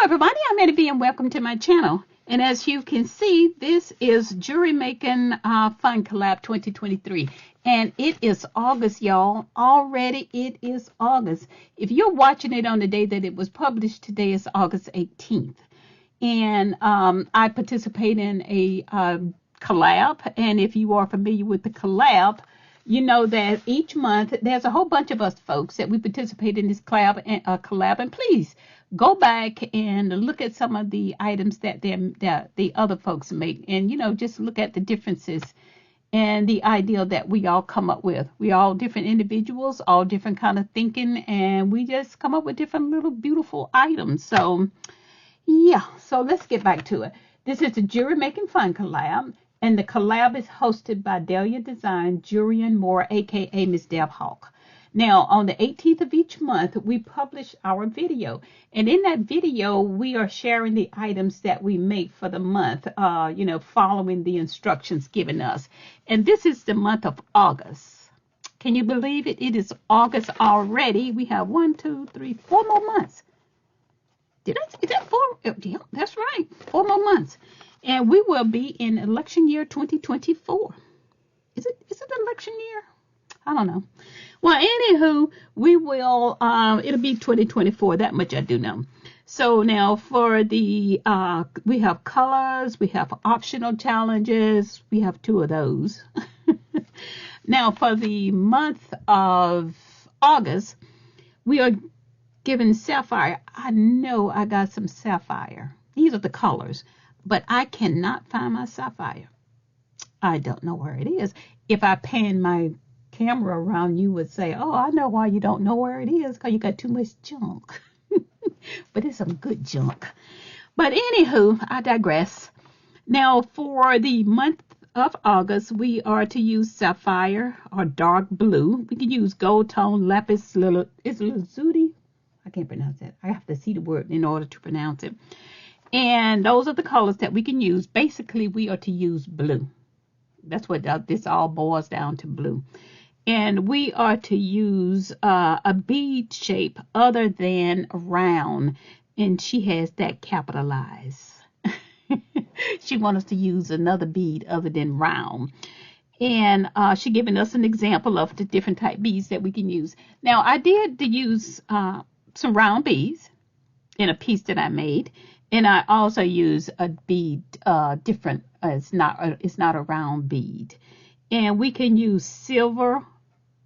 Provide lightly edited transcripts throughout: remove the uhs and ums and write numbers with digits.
everybody, I'm Eddie B and welcome to my channel. And as you can see, this is Jewelry Making Fun Collab 2023. And it is August, y'all. Already it is August. If you're watching it on the day that it was published, today is August 18th. And I participate in a collab. And if you are familiar with the collab, you know that each month there's a whole bunch of us folks that we participate in this collab. And please go back and look at some of the items that the other folks make, and just look at the differences and the ideal that we all come up with. We all different individuals, all different kind of thinking, and we just come up with different little beautiful items. So yeah, so let's get back to it. This is the Jewelry Making Fun collab. And the collab is hosted by Delia Design, Jewelry and More, aka Miss Deb Hawk. Now, on the 18th of each month, we publish our video. And in that video, we are sharing the items that we make for the month, following the instructions given us. And this is the month of August. Can you believe it? It is August already. We have 4 more months. Is that 4? Yeah, that's right. 4 more months. And we will be in election year 2024. Is it election year? I don't know. Well, anywho, we will, it'll be 2024. That much I do know. So now for the, we have colors, we have optional challenges. We have 2 of those. Now for the month of August, we are given sapphire. I know I got some sapphire. These are the colors. But I cannot find my sapphire. I don't know where it is. If I pan my camera around, you would say, oh, I know why you don't know where it is, because you got too much junk. But it's some good junk. But anywho, I digress. Now, for the month of August, we are to use sapphire or dark blue. We can use gold tone, lapis lazuli. I can't pronounce that. I have to see the word in order to pronounce it. And those are the colors that we can use. Basically, we are to use blue. That's what this all boils down to, blue. And we are to use a bead shape other than round. And she has that capitalized. She wants us to use another bead other than round. And she giving us an example of the different type beads that we can use. Now, I did use some round beads in a piece that I made. And I also use a bead, different. It's not a round bead, and we can use silver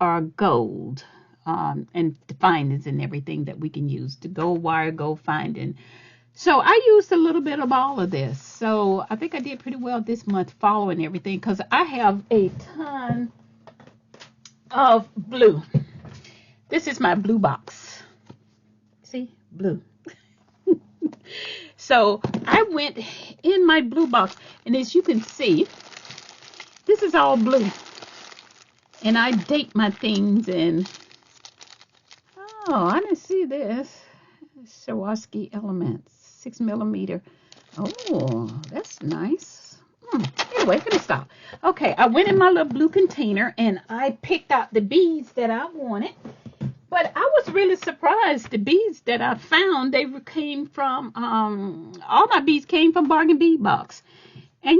or gold, and the findings and everything that we can use. The gold wire, gold finding. So I used a little bit of all of this. So I think I did pretty well this month following everything, because I have a ton of blue. This is my blue box. See, blue. So I went in my blue box, and as you can see, this is all blue. And I date my things, and oh, I didn't see this. Swarovski Elements, 6mm. Oh, that's nice. Anyway, let me stop. Okay, I went in my little blue container, and I picked out the beads that I wanted. But I was really surprised. The beads that I found, they came from, all my beads came from Bargain Bead Box. And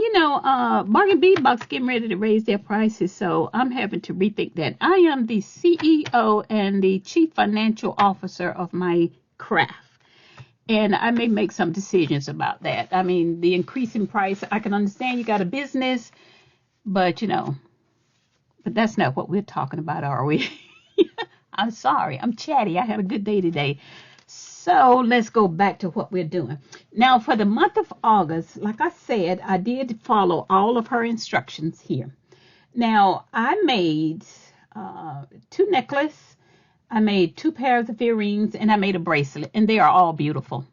Bargain Bead Box getting ready to raise their prices, so I'm having to rethink that. I am the CEO and the Chief Financial Officer of my craft. And I may make some decisions about that. I mean, the increase in price, I can understand you got a business, but but that's not what we're talking about, are we? I'm sorry, I'm chatty. I had a good day today. So let's go back to what we're doing. Now, for the month of August, like I said, I did follow all of her instructions here. Now, I made 2 necklaces, I made 2 pairs of earrings, and I made a bracelet, and they are all beautiful.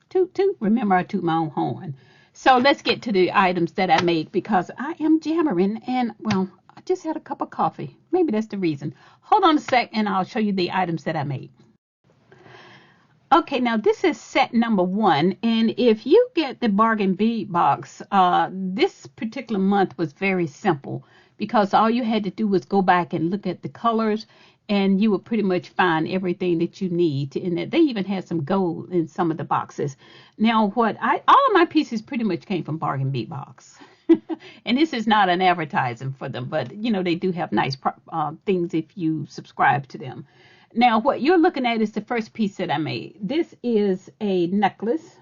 Toot, toot. Remember, I toot my own horn. So let's get to the items that I made, because I am jammering, and, well, I just had a cup of coffee. Maybe that's the reason. Hold on a sec, and I'll show you the items that I made. Okay, now this is set number 1, and if you get the Bargain Bead Box, this particular month was very simple, because all you had to do was go back and look at the colors and you will pretty much find everything that you need in it. They even had some gold in some of the boxes. Now, all of my pieces pretty much came from Bargain Beat Box. And this is not an advertising for them, but they do have nice things if you subscribe to them. Now, what you're looking at is the first piece that I made. This is a necklace,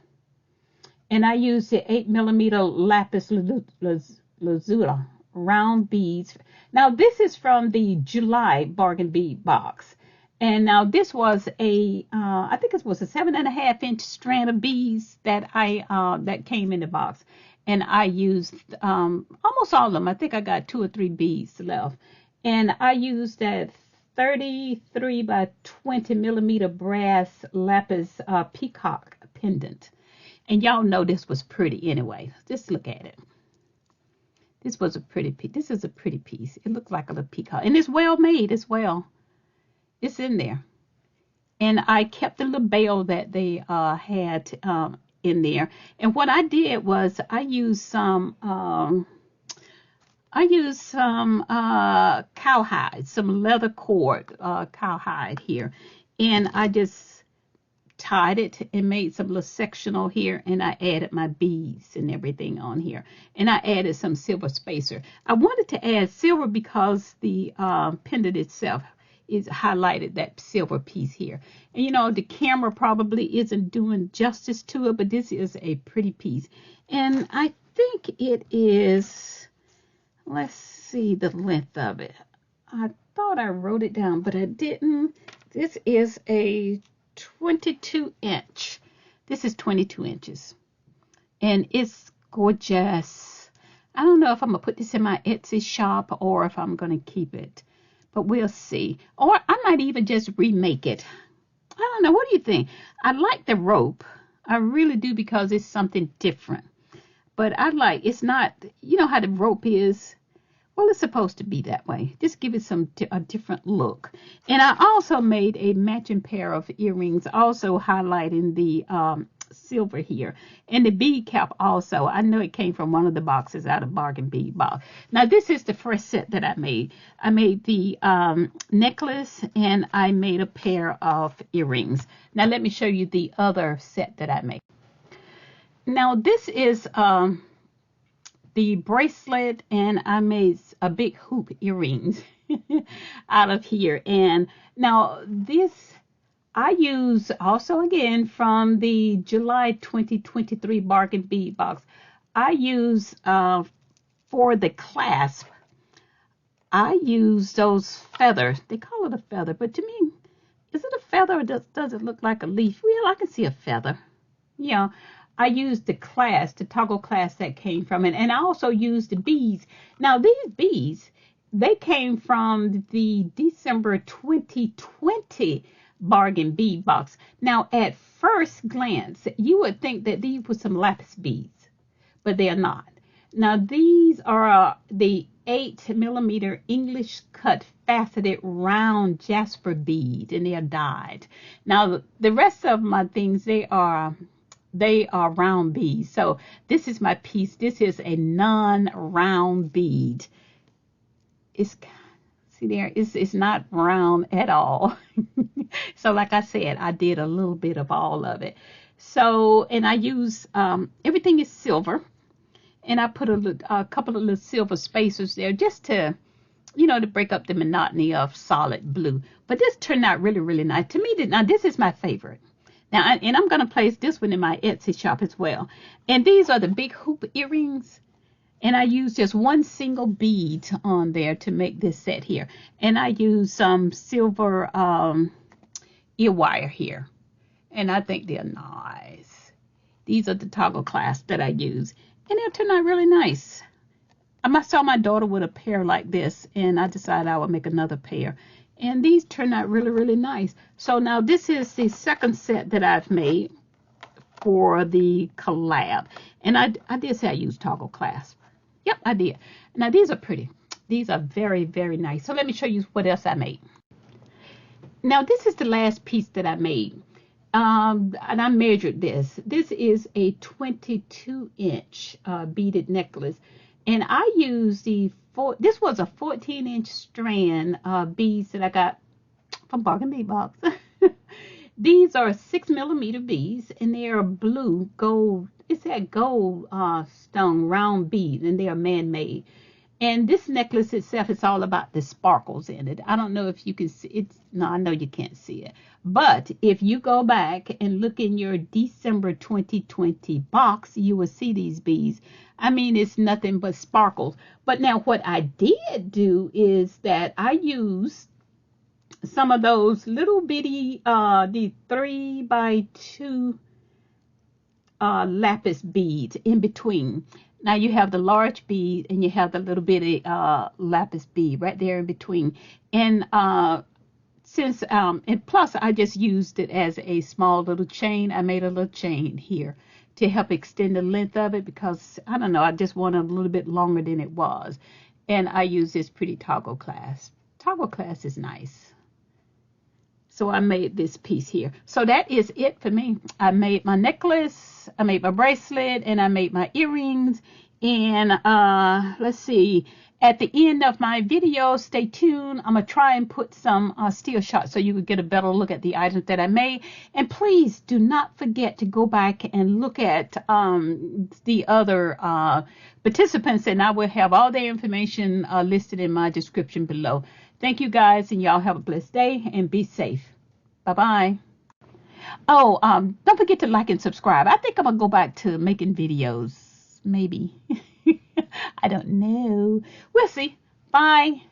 and I used the 8mm lapis lazuli round beads. Now, this is from the July Bargain Bead Box. And now this was I think it was a 7.5-inch strand of beads that that came in the box. And I used almost all of them. I think I got 2 or 3 beads left. And I used that 33 by 20mm brass lapis peacock pendant. And y'all know this was pretty anyway. Just look at it. This was a pretty piece. This is a pretty piece. It looks like a little peacock. And it's well made as well. It's in there. And I kept the little bell that they had in there. And what I did was I used some cowhide, some leather cord cowhide here. And I just tied it and made some little sectional here, and I added my beads and everything on here, and I added some silver spacer. I wanted to add silver because the pendant itself is highlighted, that silver piece here. And the camera probably isn't doing justice to it, but this is a pretty piece. And I think it is, let's see the length of it. I thought I wrote it down, but I didn't. This is a 22-inch. This is 22 inches. And it's gorgeous. I don't know if I'm going to put this in my Etsy shop or if I'm going to keep it. But we'll see. Or I might even just remake it. I don't know. What do you think? I like the rope. I really do, because it's something different. But it's not, how the rope is. Well, it's supposed to be that way. Just give it a different look. And I also made a matching pair of earrings, also highlighting the silver here. And the bead cap also. I know it came from one of the boxes out of Bargain Bead Box. Now, this is the first set that I made. I made the necklace, and I made a pair of earrings. Now, let me show you the other set that I made. Now, this is the bracelet, and I made a big hoop earrings out of here. And now this I use also again from the July 2023 Bargain Bead Box. I use for the clasp, I use those feathers. They call it a feather, but to me, is it a feather or does it look like a leaf? Well, I can see a feather. Yeah. I used the toggle clasp that came from it. And I also used the beads. Now, these beads, they came from the December 2020 Bargain Bead Box. Now, at first glance, you would think that these were some lapis beads, but they are not. Now, these are the 8mm English cut faceted round jasper bead, and they are dyed. Now, the rest of my things, they are round beads. So this is my piece. This is a non-round bead. See there, it's not round at all. So like I said, I did a little bit of all of it. So, and I use, everything is silver. And I put a couple of little silver spacers there just to, to break up the monotony of solid blue. But this turned out really, really nice. To me, now this is my favorite. Now, and I'm going to place this one in my Etsy shop as well. And these are the big hoop earrings. And I use just one single bead on there to make this set here. And I use some silver ear wire here. And I think they're nice. These are the toggle clasps that I use. And they'll turn out really nice. I saw my daughter with a pair like this, and I decided I would make another pair. And these turned out really, really nice. So now this is the second set that I've made for the collab. And I did say I used toggle clasp. Yep, I did. Now these are pretty. These are very, very nice. So let me show you what else I made. Now this is the last piece that I made. And I measured this. This is a 22-inch beaded necklace. And I used this was a 14-inch strand of beads that I got from Bargain Bee Box. These are 6 millimeter beads, and they are blue gold. It's that gold stone round bead, and they are man-made. And this necklace itself is all about the sparkles in it. I don't know if you can see it. No, I know you can't see it. But if you go back and look in your December 2020 box, you will see these beads. I mean, it's nothing but sparkles. But now what I did do is that I used some of those little bitty, the 3x2 lapis beads in between. Now you have the large bead and you have the little bitty lapis bead right there in between. And and plus I just used it as a small little chain. I made a little chain here to help extend the length of it because I don't know, I just wanted a little bit longer than it was. And I use this pretty toggle clasp. Toggle clasp is nice. So I made this piece here. So that is it for me. I made my necklace, I made my bracelet, and I made my earrings. And let's see, at the end of my video, stay tuned. I'm going to try and put some still shots so you can get a better look at the items that I made. And please do not forget to go back and look at the other participants, and I will have all their information listed in my description below. Thank you guys, and y'all have a blessed day and be safe. Bye-bye. Oh, don't forget to like and subscribe. I think I'm going to go back to making videos. Maybe. I don't know. We'll see. Bye.